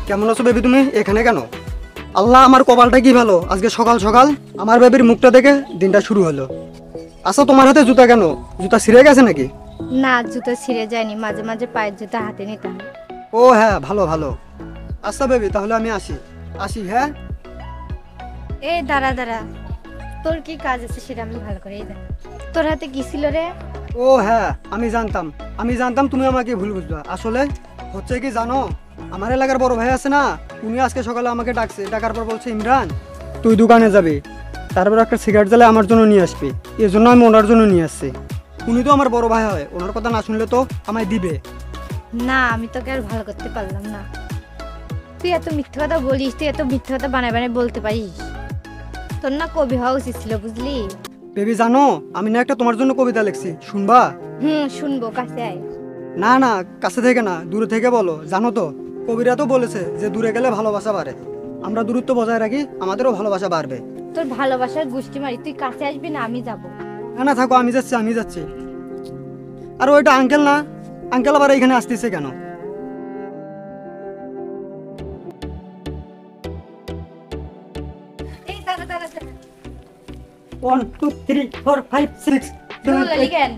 কেমন আছো বেবি তুমি এখানে কেন? আল্লাহ আমার কপালটা কি ভালো, আজকে সকাল সকাল আমার বেবির মুখটা দেখে দিনটা শুরু হলো। আচ্ছা তোমার হাতে জুতা কেন? জুতা ছিঁড়ে গেছে নাকি? না, জুতো ছিঁড়ে যায়নি, মাঝে মাঝে পায়ের জুতো হাতে নিতে হয়। ও হ্যাঁ, ভালো ভালো। আচ্ছা বেবি তাহলে আমি আসি আসি হ্যাঁ। এই দাঁড়া দাঁড়া, তোর কি কাজ আছে সেটা আমি ভালো করেই জানি। তোর হাতে কি ছিল রে? ও হ্যাঁ, আমি জানতাম তুমি আমাকে ভুল বুঝবা। আসলে হচ্ছে কি জানো, আমার এলাকার বড় ভাই আছে না, উনি আজকে সকালে আমাকে ডাকছে, ডাকার পর বলছে ইমরান তুই দোকানে যাবি, তারপর একটা সিগারেট জ্বালে আমার জন্য নিয়ে আসবি। এই জন্য আমি ওনার জন্য নিয়ে আসছি। উনি তো আমার বড় ভাই হয়, ওনার কথা না শুনলে তো আমায় দিবে না, আমি তোকে আর ভালো করতে পারলাম না। তুই এত মিথ্যে কথা বলিস, তুই এত মিথ্যে কথা বানায় বানায় বলতে পারিস। তোর না কবি হওয়া উচিত ছিল, বুঝলি? বেবি জানো আমি না একটা তোমার জন্য কবিতা লিখছি, শুনবা? শুনবো, কাছে আয়। না না, কাছে থেকে না, দূরে থেকে বলো। জানো তো কবিরা তো বলেছে যে দূরে গেলে ভালোবাসা বাড়ে, আমরা দূরত্ব বজায় রাখি, আমাদেরও ভালোবাসা বাড়বে। তোর ভালোবাসার গুষ্টি মারি, তুই কাছে আসবি না আমি যাব। না না থাকো, আমি যাচ্ছি। আর ওইটা আঙ্কেল না, আঙ্কেল আবার এখানে আসতেছে কেন? এই দাঁড়া দাঁড়া দাঁড়া। 1 2 3 4 5 6 দৌড়ালি 7 কেন?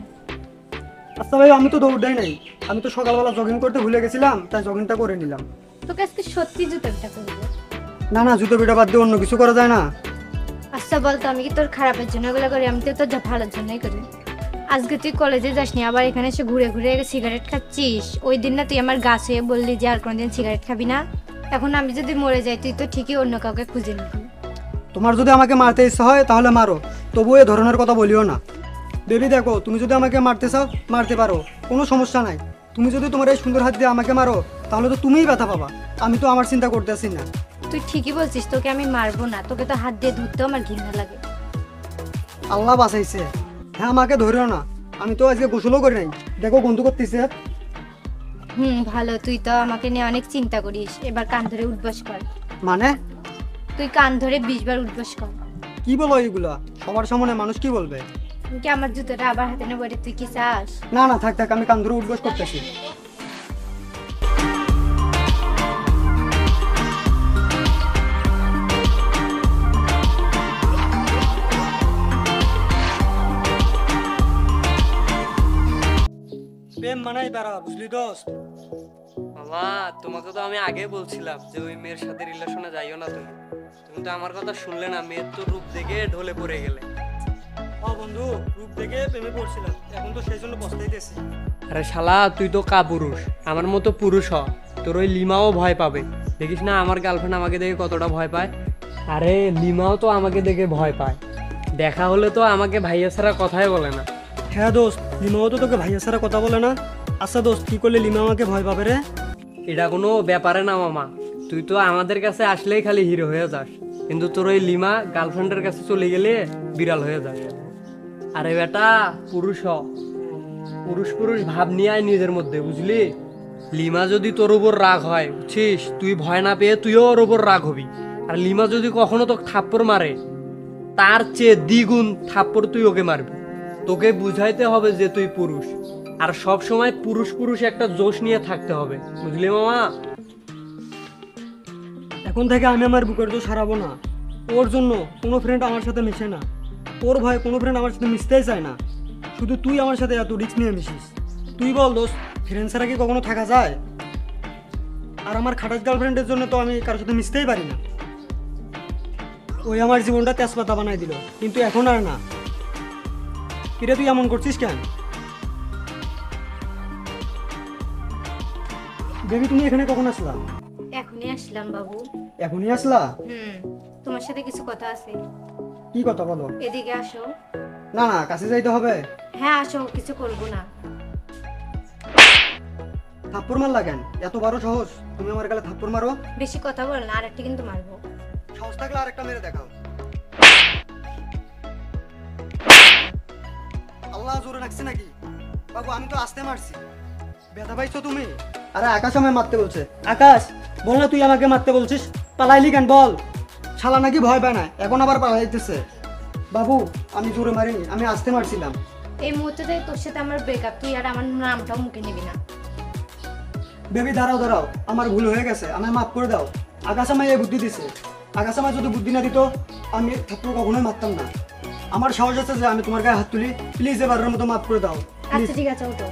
আচ্ছা ভাই, আমি তো দৌড় দেই নাই, আমি তো সকালবেলা জগিং করতে ভুলে গেছিলাম, তাই জগিংটা করে নিলাম। তোকে আজকে সত্যি জুতো পিটা করবো। না না, জুতো পিটা বাদ দিয়ে অন্য কিছু করা যায় না? আচ্ছা বলতো, আমি কি তোর খারাপের জন্য এগুলো করি? আমি তো তোর ভালোর জন্যই করি। আজকে তুই কলেজে যাসনি, আবার এখানে এসে ঘুরে ঘুরে সিগারেট খাচ্ছিস। ওই দিন না তুই আমার গাছে বললি যে আর কোনোদিন সিগারেট খাবি না। এখন আমি যদি মরে যাই, তুই তো ঠিকই অন্য কাউকে খুঁজে নিবি। তোমার যদি আমাকে মারতে ইচ্ছা হয় তাহলে মারো, তবুও এ ধরনের কথা বলিও না। বেবি দেখো, তুমি যদি আমাকে মারতে চাও মারতে পারো, কোনো সমস্যা নাই। তুমি যদি তোমার এই সুন্দর হাত দিয়ে আমাকে মারো তাহলে তো তুমিই ব্যথা পাবা, আমি তো আমার চিন্তা করতেছি না। তুই ঠিকই বলছিস, তোকে আমি মারবো না, তোকে তো হাত দিয়ে ধরতেও আমার ঘৃণা লাগে। আল্লাহ বাঁচাইছে। হ্যাঁ আমাকে ধরিও না, আমি তো আজকে গোসলও করি নাই, দেখো বন্ধু করতেছে। ভালো, তুই তো আমাকে নিয়ে অনেক চিন্তা করিস। এবার কান ধরে উঠবস কর। মানে? তুই কান ধরে 20 বার উঠবস কর। কি বলো এইগুলা? সবার সামনে মানুষ কি বলবে? তুই কি আমার জুতোটা আবার হাতে নেবো? তুই কি চাস? না না থাক থাক, আমি কান ধরে উঠবস করতেছি। প্রেম মানাই বেড়া, বুঝলি দোস্ত? মামা, তোমাকে তো আমি আগে বলছিলাম যে ওই মেয়ের সাথে রিলেশনে যাইও না। তুমি তুমি তো আমার কথা শুনলে না। মেয়ের তো রূপ দেখে ঢলে পড়ে গেলে। ও বন্ধু, রূপ দেখে প্রেমে পড়ছিলাম, এখন তো সেই জন্য পস্তাইতেছি। আরে শালা, তুই তো কাপুরুষ, আমার মতো পুরুষ হ। তোর ওই লিমাও ভয় পাবে। দেখিস না আমার গার্লফ্রেন্ড আমাকে দেখে কতটা ভয় পায়। আরে লিমাও তো আমাকে দেখে ভয় পায়। দেখা হলে তো আমাকে ভাইয়া ছাড়া কথাই বলে না। হ্যাঁ দোস্ত, লিমাও তো তোকে ভাইয়া ছাড়া কথা বলে না। আচ্ছা দোস্ত, কি করলে লিমা আমাকে ভয় পাবে রে? এটা কোনো ব্যাপারে না মামা। তুই তো আমাদের কাছে আসলেই খালি হিরো হয়ে যাস, কিন্তু তোর ওই লিমা গার্লফ্রেন্ডের কাছে চলে গেলে বিড়াল হয়ে যাস। আরে বেটা, পুরুষ হ, পুরুষ পুরুষ ভাব নিয়ে আয় নিজের মধ্যে, বুঝলি? লিমা যদি তোর উপর রাগ হয়, বুঝছিস, তুই ভয় না পেয়ে তুইও ওর উপর রাগ হবি। আর লিমা যদি কখনো তোকে থাপ্পড় মারে, তার চেয়ে দ্বিগুণ থাপ্পড় তুই ওকে মারবি। তোকে বুঝাইতে হবে যে তুই পুরুষ, আর সব সময় পুরুষ পুরুষ একটা জোশ নিয়ে থাকতে হবে, বুঝলি মামা? এখন থেকে আমি আমার বুকের দোষ হারাবো না। ওর জন্য কোনো ফ্রেন্ড আমার সাথে মিশে না, ওর ভয় কোনো ফ্রেন্ড আমার সাথে মিশতেই চায় না। শুধু তুই আমার সাথে এত রিস্ক নিয়ে মিশিস। তুই বল দোস্ত, ফ্রেন্ড ছাড়া কি কখনো থাকা যায়? আর আমার খাটাস গার্লফ্রেন্ডের জন্য তো আমি কারোর সাথে মিশতেই পারি না। ওই আমার জীবনটা তেজপাতা বানাই দিল, কিন্তু এখন আর না। কিরে তুই এমন করছিস কেন? বেবি তুমি এখানে কখন আসলা? এখনই আসলাম বাবু। এখনই আসলা? তোমার সাথে কিছু কথা আছে। কি কথা বলো? এদিকে আসো। না না, কাছে যাইতে হবে। হ্যাঁ আসো, কিছু করবো না। থাপ্পড় মারলা কেন? এত বড় সাহস তুমি আমার গালে থাপ্পড় মারো? বেশি কথা বল না, আরেকটা কিন্তু মারবো। সাহস থাকলে আরেকটা মেরে দেখাও। আল্লাহ জোরে রাখছে নাকি? বাবু আমি তো আসতে মারছি, ব্যথা পাইছো তুমি? আরে আকাশ আমায় মারতে বলছে। আকাশ বল না, তুই আমাকে মারতে বলছিস, পালাইলি কেন বল? শালা নাকি ভয় পায় না, এখন আবার পালাইতেছে। বাবু আমি জোরে মারিনি, আমি আসতে মারছিলাম। এই মুহূর্তে তোর সাথে আমার ব্রেকআপ, তুই আর আমার নামটাও মুখে নিবি না। বেবি দাঁড়াও দাঁড়াও, আমার ভুল হয়ে গেছে, আমায় মাফ করে দাও। আগাছা আমায় এই বুদ্ধি দিছে, আগাছা আমায় যদি বুদ্ধি না দিত আমি থাপ্পড় কখনোই মারতাম না। আমার সাহস আছে যে আমি তোমার গায়ে হাত তুলি, প্লিজ এবারের মতো মাফ করে দাও। আচ্ছা ঠিক আছে, ওঠো।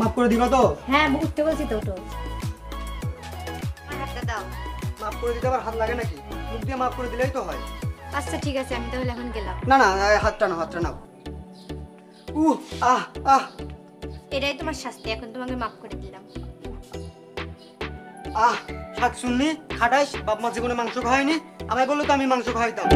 মাফ করে দিবা তো? হ্যাঁ উঠতে বলছি তো, ওঠো। আমার হাতটা দাও। মাফ করে দিতে আবার হাত লাগে নাকি? মুখ দিয়ে মাফ করে দিলেই তো হয়। আচ্ছা ঠিক আছে, আমি তাহলে এখন গেলাম। না না, হাতটা নাও, হাতটা নাও। আহ আহ এটাই তোমার শাস্তি, এখন তোমাকে মাফ করে দিলাম। শাক শুননি খাটাইস, বাপ মা জীবনে মাংস খাওয়াইনি, আমায় বললো তো আমি মাংস খাওয়াইতাম।